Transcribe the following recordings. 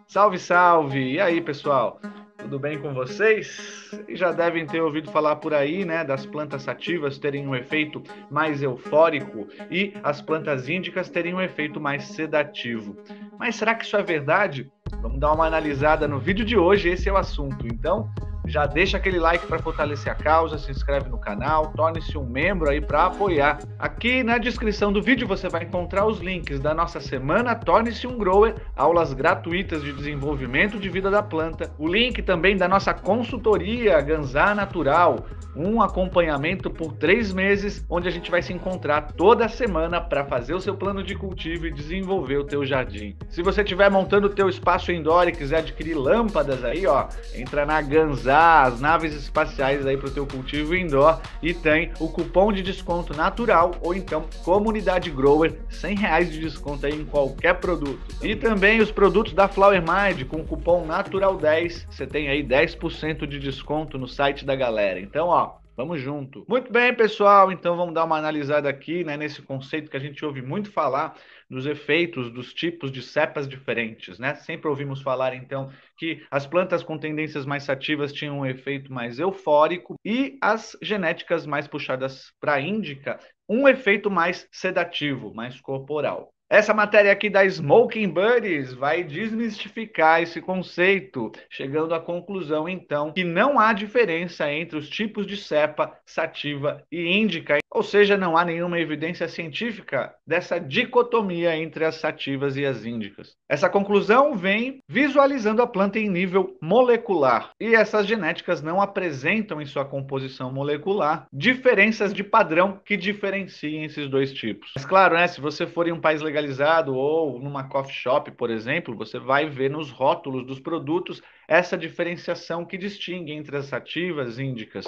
Salve, salve! E aí, pessoal? Tudo bem com vocês? Vocês já devem ter ouvido falar por aí, né, das plantas sativas terem um efeito mais eufórico e as plantas índicas terem um efeito mais sedativo. Mas será que isso é verdade? Vamos dar uma analisada no vídeo de hoje, esse é o assunto. Então, já deixa aquele like para fortalecer a causa, se inscreve no canal, torne-se um membro aí para apoiar. Aqui na descrição do vídeo você vai encontrar os links da nossa semana Torne-se um Grower, aulas gratuitas de desenvolvimento de vida da planta, o link também da nossa consultoria Ganzá Natural, um acompanhamento por 3 meses, onde a gente vai se encontrar toda semana para fazer o seu plano de cultivo e desenvolver o teu jardim. Se você estiver montando o teu espaço indoor e quiser adquirir lâmpadas aí, ó, entra na Ganzá, as naves espaciais aí para o teu cultivo indoor, e tem o cupom de desconto natural ou então Comunidade Grower, R$ 100 de desconto aí em qualquer produto. E também os produtos da Flower Mind com o cupom Natural10, você tem aí 10% de desconto no site da galera. Então, ó, vamos junto. Muito bem, pessoal, então vamos dar uma analisada aqui, né, nesse conceito que a gente ouve muito falar dos efeitos dos tipos de cepas diferentes, né? Sempre ouvimos falar, então, que as plantas com tendências mais sativas tinham um efeito mais eufórico e as genéticas mais puxadas para a índica, um efeito mais sedativo, mais corporal. Essa matéria aqui da Smoking Buddies vai desmistificar esse conceito, chegando à conclusão, então, que não há diferença entre os tipos de cepa sativa e índica, ou seja, não há nenhuma evidência científica dessa dicotomia entre as sativas e as índicas. Essa conclusão vem visualizando a planta em nível molecular, e essas genéticas não apresentam em sua composição molecular diferenças de padrão que diferenciem esses dois tipos. Mas claro, né, se você for em um país legalizado ou numa coffee shop, por exemplo, você vai ver nos rótulos dos produtos essa diferenciação que distingue entre as sativas e índicas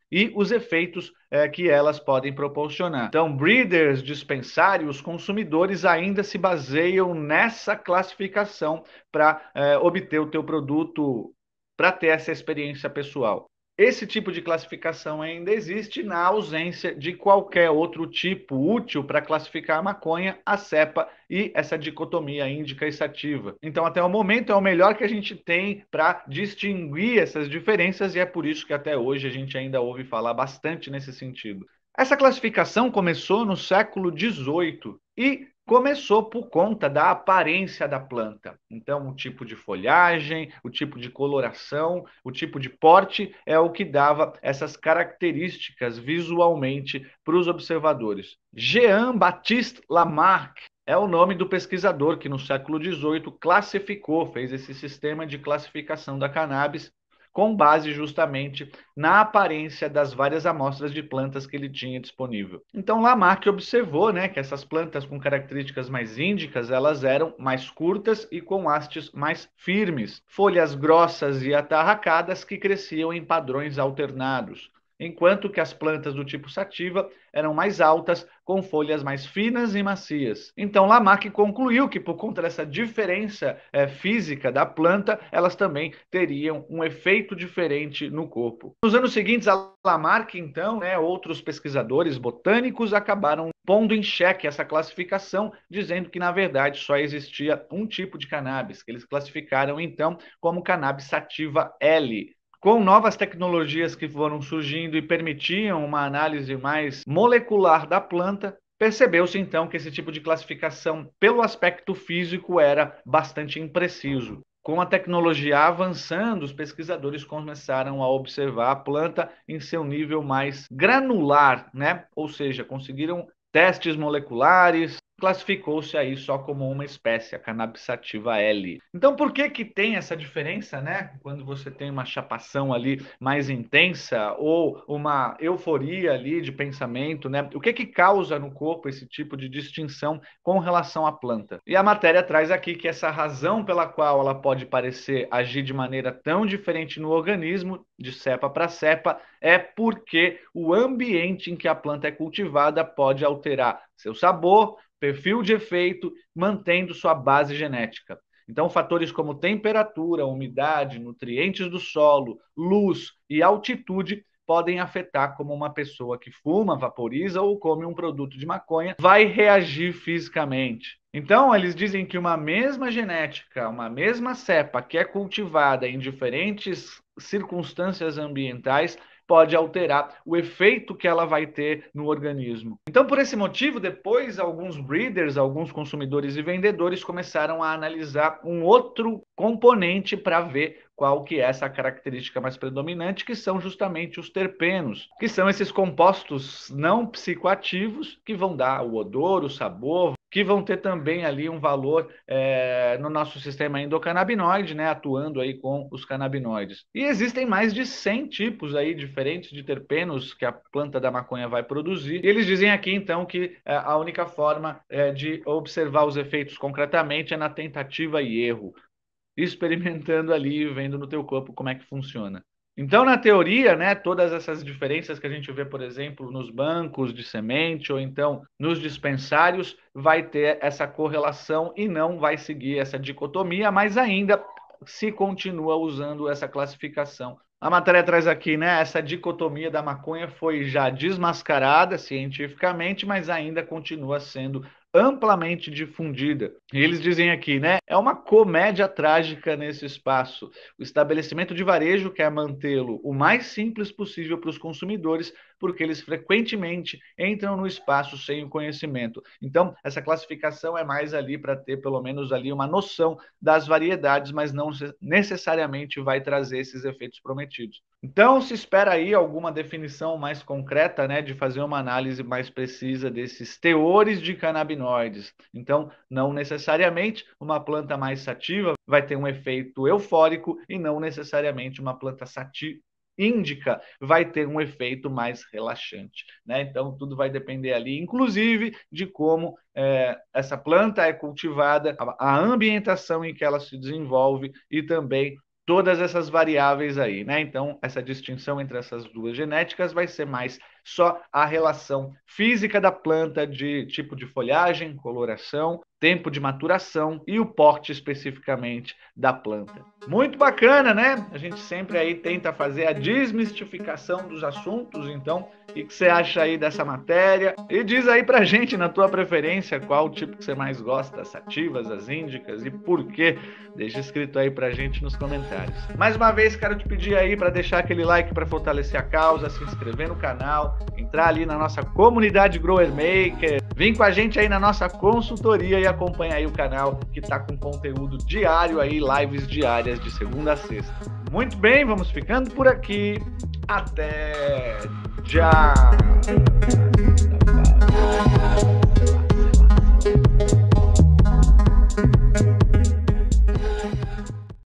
e os efeitos que elas podem proporcionar. Então, breeders, dispensários, consumidores ainda se baseiam nessa classificação para obter o teu produto, para ter essa experiência pessoal. Esse tipo de classificação ainda existe na ausência de qualquer outro tipo útil para classificar a maconha, a cepa e essa dicotomia índica e sativa. Então, até o momento, é o melhor que a gente tem para distinguir essas diferenças e é por isso que até hoje a gente ainda ouve falar bastante nesse sentido. Essa classificação começou no século XVIII e começou por conta da aparência da planta. Então, o tipo de folhagem, o tipo de coloração, o tipo de porte é o que dava essas características visualmente para os observadores. Jean-Baptiste Lamarck é o nome do pesquisador que no século XVIII classificou, fez esse sistema de classificação da cannabis com base justamente na aparência das várias amostras de plantas que ele tinha disponível. Então Lamarck observou, né, que essas plantas com características mais índicas, elas eram mais curtas e com hastes mais firmes, folhas grossas e atarracadas que cresciam em padrões alternados, enquanto que as plantas do tipo sativa eram mais altas, com folhas mais finas e macias. Então Lamarck concluiu que por conta dessa diferença física da planta, elas também teriam um efeito diferente no corpo. Nos anos seguintes a Lamarck, então, né, outros pesquisadores botânicos acabaram pondo em xeque essa classificação, dizendo que na verdade só existia um tipo de cannabis, que eles classificaram então como cannabis sativa L. Com novas tecnologias que foram surgindo e permitiam uma análise mais molecular da planta, percebeu-se então que esse tipo de classificação pelo aspecto físico era bastante impreciso. Com a tecnologia avançando, os pesquisadores começaram a observar a planta em seu nível mais granular, né? Ou seja, conseguiram testes moleculares, classificou-se aí só como uma espécie, a cannabis sativa L. Então, por que que tem essa diferença, né? Quando você tem uma chapação ali mais intensa ou uma euforia ali de pensamento, né? O que que causa no corpo esse tipo de distinção com relação à planta? E a matéria traz aqui que essa razão pela qual ela pode parecer agir de maneira tão diferente no organismo, de cepa para cepa, é porque o ambiente em que a planta é cultivada pode alterar seu sabor, perfil de efeito, mantendo sua base genética. Então, fatores como temperatura, umidade, nutrientes do solo, luz e altitude podem afetar como uma pessoa que fuma, vaporiza ou come um produto de maconha vai reagir fisicamente. Então, eles dizem que uma mesma genética, uma mesma cepa que é cultivada em diferentes circunstâncias ambientais pode alterar o efeito que ela vai ter no organismo. Então, por esse motivo, depois alguns breeders, alguns consumidores e vendedores começaram a analisar um outro componente para ver qual que é essa característica mais predominante, que são justamente os terpenos, que são esses compostos não psicoativos que vão dar o odor, o sabor, que vão ter também ali um valor no nosso sistema endocannabinoide, né, atuando aí com os canabinoides. E existem mais de 100 tipos aí diferentes de terpenos que a planta da maconha vai produzir. E eles dizem aqui, então, que a única forma de observar os efeitos concretamente é na tentativa e erro, experimentando ali, vendo no teu corpo como é que funciona. Então, na teoria, né, todas essas diferenças que a gente vê, por exemplo, nos bancos de semente ou então nos dispensários, vai ter essa correlação e não vai seguir essa dicotomia, mas ainda se continua usando essa classificação. A matéria traz aqui, né, essa dicotomia da maconha foi já desmascarada cientificamente, mas ainda continua sendo amplamente difundida. E eles dizem aqui, né, é uma comédia trágica nesse espaço. O estabelecimento de varejo quer mantê-lo o mais simples possível para os consumidores, porque eles frequentemente entram no espaço sem o conhecimento. Então, essa classificação é mais ali para ter pelo menos ali uma noção das variedades, mas não necessariamente vai trazer esses efeitos prometidos. Então, se espera aí alguma definição mais concreta, né, de fazer uma análise mais precisa desses teores de canabinoides. Então, não necessariamente uma planta mais sativa vai ter um efeito eufórico e não necessariamente uma planta índica vai ter um efeito mais relaxante, né? Então, tudo vai depender ali, inclusive, de como essa planta é cultivada, a ambientação em que ela se desenvolve e também todas essas variáveis aí, né? Então, essa distinção entre essas duas genéticas vai ser mais só a relação física da planta, de tipo de folhagem, coloração, tempo de maturação e o porte especificamente da planta. Muito bacana, né? A gente sempre aí tenta fazer a desmistificação dos assuntos, então, o que você acha aí dessa matéria? E diz aí pra gente, na tua preferência, qual o tipo que você mais gosta, as sativas, as índicas e por quê? Deixa escrito aí pra gente nos comentários. Mais uma vez, quero te pedir aí para deixar aquele like para fortalecer a causa, se inscrever no canal, entrar ali na nossa comunidade Grower Maker, vem com a gente aí na nossa consultoria e acompanha aí o canal que tá com conteúdo diário aí, lives diárias de segunda a sexta. Muito bem, vamos ficando por aqui. Até já!